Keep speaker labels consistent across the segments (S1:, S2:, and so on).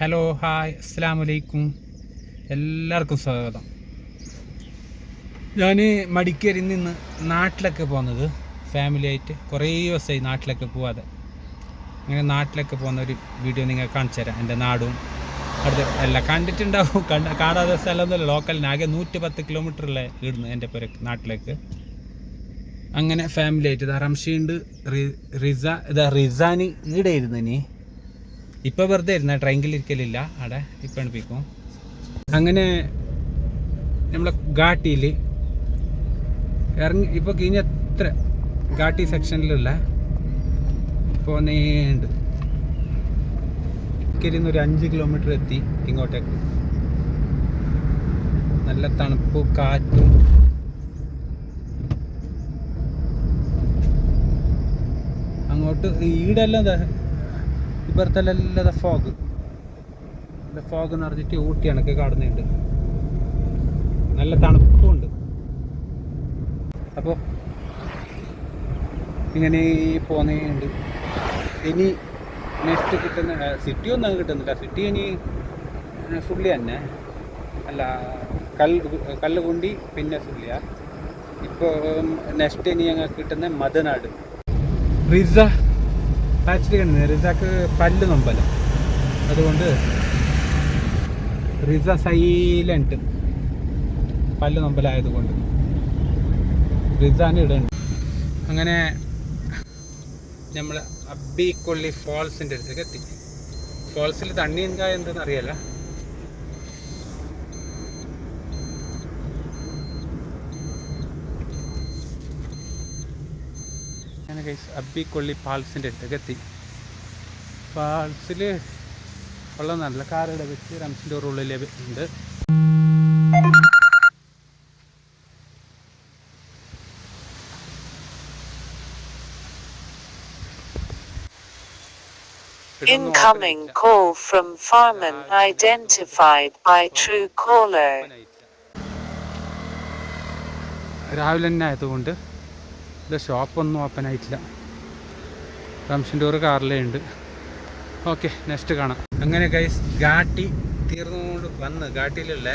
S1: Hello hi അസ്സലാമു അലൈക്കും. എല്ലാവർക്കും സ്വാഗതം. ഞാൻ മടിക്കേരിയിൽ നിന്ന് നാട്ടിലൊക്കെ പോകുന്നത് ഫാമിലിയായിട്ട് കുറേ ദിവസമായി നാട്ടിലൊക്കെ പോവാതെ. അങ്ങനെ നാട്ടിലൊക്കെ പോകുന്ന ഒരു വീഡിയോ നിങ്ങൾ കാണിച്ചു തരാം. എൻ്റെ നാടും അടുത്ത് എല്ലാം കണ്ടിട്ടുണ്ടാവും. കാണാത്ത സ്ഥലമൊന്നുമല്ല, ലോക്കലിന് ആകെ 110 കിലോമീറ്ററിലെ ഇടുന്നു എൻ്റെ പേരക്ക് നാട്ടിലേക്ക്. അങ്ങനെ ഫാമിലിയായിട്ട് റംഷീണ്ട് റിസാനി ഈടെ ഇരുന്നു. ഇനി ഇപ്പോൾ വെറുതെ ഇരുന്ന ട്രെയിനിലിരിക്കലില്ല, അവിടെ ഇപ്പം എണിപ്പിക്കും. അങ്ങനെ നമ്മളെ ഘാട്ടിയിൽ ഇറങ്ങി ഇപ്പോൾ കഴിഞ്ഞത്ര ഘാട്ടി സെക്ഷനിലുള്ള പോന്നേണ്ട് ഒരു 5 കിലോമീറ്റർ എത്തി ഇങ്ങോട്ടേക്ക്. നല്ല തണുപ്പും കാറ്റും. അങ്ങോട്ട് ഈടെല്ലാം ഇപ്പുറത്തെല്ലാം ഫോഗ് എന്ന് പറഞ്ഞിട്ട് ഊട്ടിയാണൊക്കെ കാണുന്നുണ്ട്. നല്ല തണുപ്പുണ്ട്. അപ്പോൾ ഇങ്ങനെ പോകുന്നുണ്ട്. ഇനി നെക്സ്റ്റ് കിട്ടുന്ന സിറ്റി ഒന്നും കിട്ടുന്നില്ല. സിറ്റി ഇനി സുള്ളിയ തന്നെ അല്ല, കല്ലുകുണ്ടി പിന്നെ സുള്ളിയ. ഇപ്പോൾ നെക്സ്റ്റ് ഇനി ഞങ്ങൾക്ക് കിട്ടുന്ന മദനാട്. റിസാക്ക് പല്ല് നൊമ്പല, അതുകൊണ്ട് റിസ സൈലൻറ്റ്. പല്ല് നൊമ്പലായതുകൊണ്ട് റിസാന് ഇടുന്നുണ്ട്. അങ്ങനെ നമ്മൾ അബ്ബിക്കൊള്ളി ഫോൾസിൻ്റെ അടുത്തേക്ക് എത്തി. ഫോൾസിൽ തണ്ണി എന്താ എന്തെന്ന് അറിയാല. അബ്ബിക്കൊള്ളി ഫാൾസിൻ്റെ അടുത്തേക്ക് എത്തി. ഫാൾസിൽ ഉള്ള നല്ല കാറുകളെ വെച്ച് റംസിൻ്റെ ഉള്ളിൽ ഉണ്ട്.
S2: Incoming call from Farman identified by Truecaller.
S1: രാവിലെ തന്നെ ആയതുകൊണ്ട് ഇത് ഷോപ്പൊന്നും ഓപ്പൺ ആയിട്ടില്ല. റംസിൻ്റെ ഒരു കാറിലേ ഉണ്ട്. ഓക്കെ, നെക്സ്റ്റ് കാണാം. അങ്ങനെ ഗൈസ് ഘാട്ടി തീർന്നുകൊണ്ട് വന്ന് ഘാട്ടിയിലുള്ള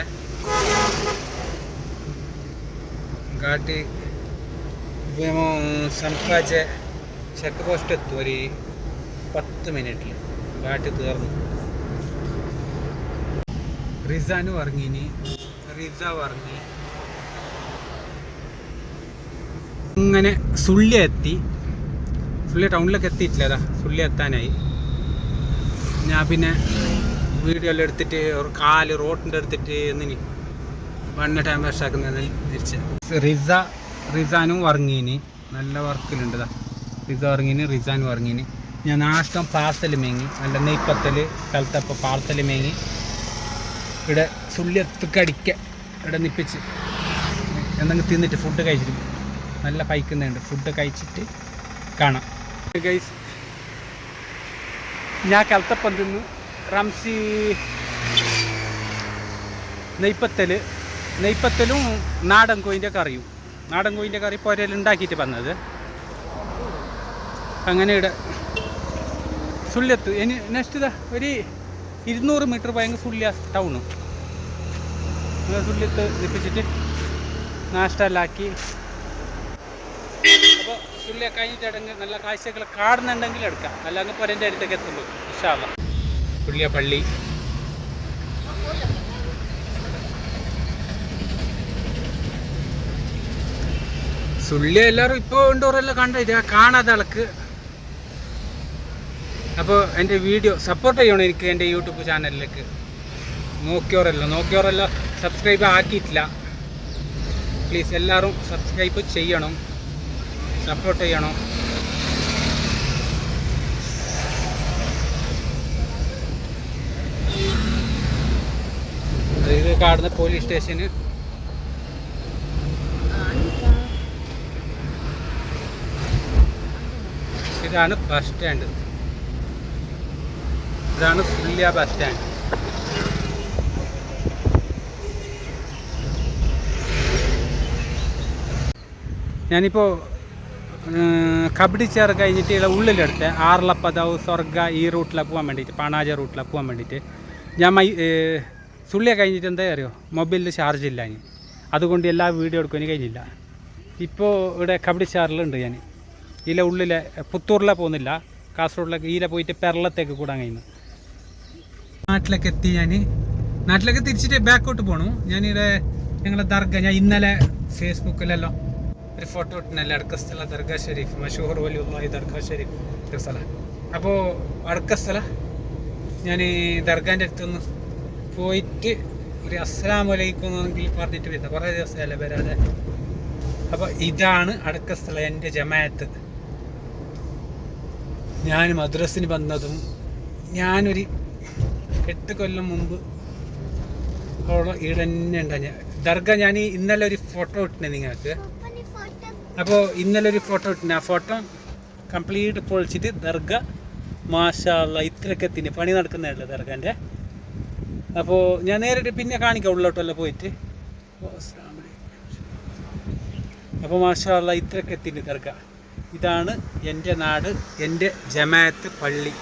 S1: ഘാട്ടി സംസാജ ചെക്ക് പോസ്റ്റ് എത്തും ഒരു 10 മിനിറ്റിൽ. ഘാട്ടി തീർന്നു. റിസാനു ഇറങ്ങിനി, റിസ ഇറങ്ങി. അങ്ങനെ സുള്ളിയ എത്തി. സുള്ളിയ ടൗണിലൊക്കെ എത്തിയിട്ടില്ല, സുള്ളിയ എത്താനായി. ഞാൻ പിന്നെ വീഡിയോ എല്ലാം എടുത്തിട്ട് ഒരു കാല് റോഡിൻ്റെ എടുത്തിട്ട് എന്നിനി വണ്ണ ടൈം വേസ്റ്റാക്കുന്നതിൽ തിരിച്ച് റിസാനും ഇറങ്ങീന്. നല്ല വർക്കിലുണ്ട്. റിസ ഇറങ്ങീന്, റിസാനും ഇറങ്ങീന്. ഞാൻ നാഷ്ടം പാർസൽ മേങ്ങി, നല്ല നെയ്പ്പത്തൽ സ്ഥലത്തപ്പോൾ പാർസൽ മേങ്ങി. ഇവിടെ സുള്ളിയത്തൊക്കെ അടിക്ക ഇവിടെ നിപ്പിച്ച് എന്തെങ്കിലും തിന്നിട്ട് ഫുഡ് കഴിച്ചിട്ട് നല്ല പൈക്കുന്നുണ്ട്. ഫുഡ് കഴിച്ചിട്ട് കാണാം ഗൈസ്. ഞാൻ കലത്തപ്പം തിന്നു. റംസി നെയ്പ്പത്തലും നാടൻ കോയിൻ്റെ കറി പുരയിൽ ഉണ്ടാക്കിയിട്ട് വന്നത്. അങ്ങനെ ഇവിടെ സുള്ളിയത്ത് ഇനി നെക്സ്റ്റ് ഇതാ ഒരു 200 മീറ്റർ ഭയങ്കര സുള്ളിയ ടൗണ്. സുള്ളിയത്ത് നിപ്പിച്ചിട്ട് നാഷ്ടലാക്കി. അപ്പോൾ സുള്ളിയ കഴിഞ്ഞിട്ടെങ്കിൽ നല്ല കാഴ്ചകൾ കാണുന്നുണ്ടെങ്കിൽ എടുക്കാം, അല്ലെങ്കിൽ പുരൻ്റെ അടുത്തേക്ക് എത്തുള്ളൂ ഇൻഷാ അല്ലാഹ്. സുള്ളിയ പള്ളി. സുള്ളിയ എല്ലാവരും ഇപ്പോൾ ഉണ്ടോറെല്ലാം കണ്ടില്ല, കാണാതെ ആൾക്ക്. അപ്പോൾ എൻ്റെ വീഡിയോ സപ്പോർട്ട് ചെയ്യണം എനിക്ക് എൻ്റെ യൂട്യൂബ് ചാനലിലേക്ക്. നോക്കിയോരെല്ലാം സബ്സ്ക്രൈബ് ആക്കിയിട്ടില്ല. പ്ലീസ് എല്ലാവരും സബ്സ്ക്രൈബ് ചെയ്യണം, സപ്പോർട്ട് ചെയ്യണം. ഇത് കാണുന്ന പോലീസ് സ്റ്റേഷന്. ഇതാണ് ബസ് സ്റ്റാൻഡ്. ഇതാണ് സുള്ളിയ ബസ് സ്റ്റാൻഡ്. ഞാനിപ്പോൾ കബഡി ചേർ കഴിഞ്ഞിട്ട് ഉള്ളിലെടുത്ത് ആർലപ്പതാവ് സ്വർഗ ഈ റൂട്ടിലാണ് പോകാൻ വേണ്ടിയിട്ട്, പണാജ റൂട്ടിലാണ് പോകാൻ വേണ്ടിയിട്ട്. ഞാൻ സുള്ളിയെ കഴിഞ്ഞിട്ട് എന്താ അറിയോ, മൊബൈലിൽ ചാർജ് ഇല്ല ഞാൻ, അതുകൊണ്ട് എല്ലാ വീഡിയോ എടുക്കാൻ കഴിഞ്ഞില്ല. ഇപ്പോൾ ഇവിടെ കബഡിച്ചാറിലുണ്ട് ഞാൻ. ഇതിലെ ഉള്ളിലെ പുത്തൂരിലെ പോകുന്നില്ല, കാസർഗോഡിലേക്ക് ഇതിലെ പോയിട്ട് പെരളത്തേക്ക് കൂടാൻ കഴിയുന്നു. നാട്ടിലേക്ക് എത്തി ഞാൻ. നാട്ടിലേക്ക് തിരിച്ചിട്ട് ബാക്കോട്ട് പോകണു. ഞാനിവിടെ ഞങ്ങളെ ദർഗ, ഞാൻ ഇന്നലെ ഫേസ്ബുക്കിലെല്ലാം ഒരു ഫോട്ടോ ഇട്ടിനല്ല, അടക്കസ്ഥല ദർഗാ ഷെരീഫ്, മഷൂർ വലിയുള്ളാഹി ദർഗാ ഷെരീഫ് സ്ഥലം. അപ്പോൾ അടക്കസ്ഥല ഞാൻ ദർഗാൻ്റെ അടുത്തൊന്ന് പോയിട്ട് ഒരു അസ്സലാമു അലൈക്കും എന്നെങ്കിൽ പറഞ്ഞിട്ട് വരുന്നത്, കുറേ ദിവസമല്ലേ വരാതെ. അപ്പോൾ ഇതാണ് അടക്കസ്ഥലം, എൻ്റെ ജമാഅത്ത്. ഞാൻ മദ്രസിന് വന്നതും ഞാനൊരു 8 കൊല്ലം മുമ്പ് അവിടെ ഇവിടെ തന്നെ ഉണ്ടാ ദർഗ. ഞാൻ ഇന്നലെ ഒരു ഫോട്ടോ ഇട്ടിനെ നിങ്ങൾക്ക്. അപ്പോൾ ഇന്നലെ ഒരു ഫോട്ടോ ഇട്ടിനെ, ആ ഫോട്ടോ കംപ്ലീറ്റ് പൊളിച്ചിട്ട് ദർഗ മാഷാ അല്ലാഹ് ഇത്രയൊക്കെ എത്തിന് പണി നടക്കുന്നതല്ലേ ദർഗൻ്റെ. അപ്പോൾ ഞാൻ നേരിട്ട് പിന്നെ കാണിക്കാം ഉള്ളോട്ടെല്ലാം പോയിട്ട്. അപ്പോൾ മാഷാ അല്ലാഹ് ഇത്രയൊക്കെ എത്തിന് ദർഗ. ഇതാണ് എൻ്റെ നാട്, എൻ്റെ ജമാഅത്ത് പള്ളി,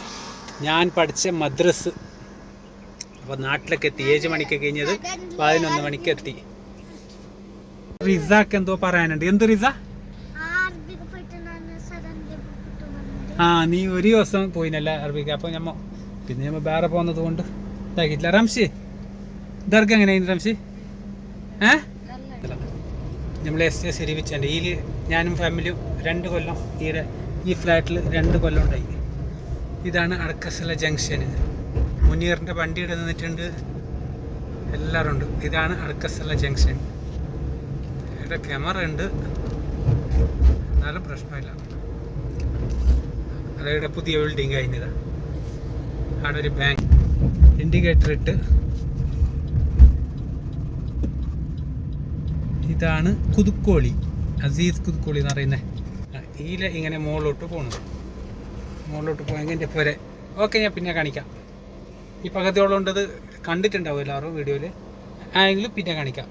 S1: ഞാൻ പഠിച്ച മദ്രസ്. അപ്പോൾ നാട്ടിലൊക്കെ എത്തി. 7 മണിക്ക് കഴിഞ്ഞത് 11 മണിക്ക് എത്തി. റിസാക്ക് എന്തോ പറയാനുണ്ട്. എന്ത് റിസ? ആ, നീ ഒരു ദിവസം പോയിനല്ല അറബിക്ക്. അപ്പോൾ പിന്നെ നമ്മൾ വേറെ പോകുന്നത് കൊണ്ട് ഇതാക്കിയിട്ടില്ല. റംഷി ദർഗ എങ്ങനെയായിരുന്നു റംഷി? നമ്മൾ എസ് ശരിവിച്ചുണ്ട്. ഇതിൽ ഞാനും ഫാമിലിയും 2 കൊല്ലം ഈ ഫ്ലാറ്റിൽ 2 കൊല്ലം ഉണ്ടായി. ഇതാണ് അടക്കസ്ഥല ജംഗ്ഷന്. മുനീറിൻ്റെ വണ്ടിയുടെ നിന്നിട്ടുണ്ട്, എല്ലാവരും ഉണ്ട്. ഇതാണ് അടക്കസ്ഥല ജംഗ്ഷൻ. ഇവിടെ ക്യാമറ ഉണ്ട്, എന്നാലും പ്രശ്നമില്ല. അതവിടെ പുതിയ ബിൽഡിങ് കഴിഞ്ഞതാ. അവിടെ ഒരു ബാങ്ക് ഇൻഡിക്കേറ്റർ ഇട്ട്. ഇതാണ് കുതുക്കോളി, അസീസ് കുതുക്കോളി എന്ന് പറയുന്നത്. ഇതിൽ ഇങ്ങനെ മുകളിലോട്ട് പോകണം. മുകളിലോട്ട് പോയെങ്കിൽ എൻ്റെ പോരെ. ഓക്കെ, ഞാൻ പിന്നെ കാണിക്കാം. ഈ പകുതിയോളം ഉണ്ടത് കണ്ടിട്ടുണ്ടാവും എല്ലാവരും വീഡിയോയിൽ, ആയെങ്കിലും പിന്നെ കാണിക്കാം.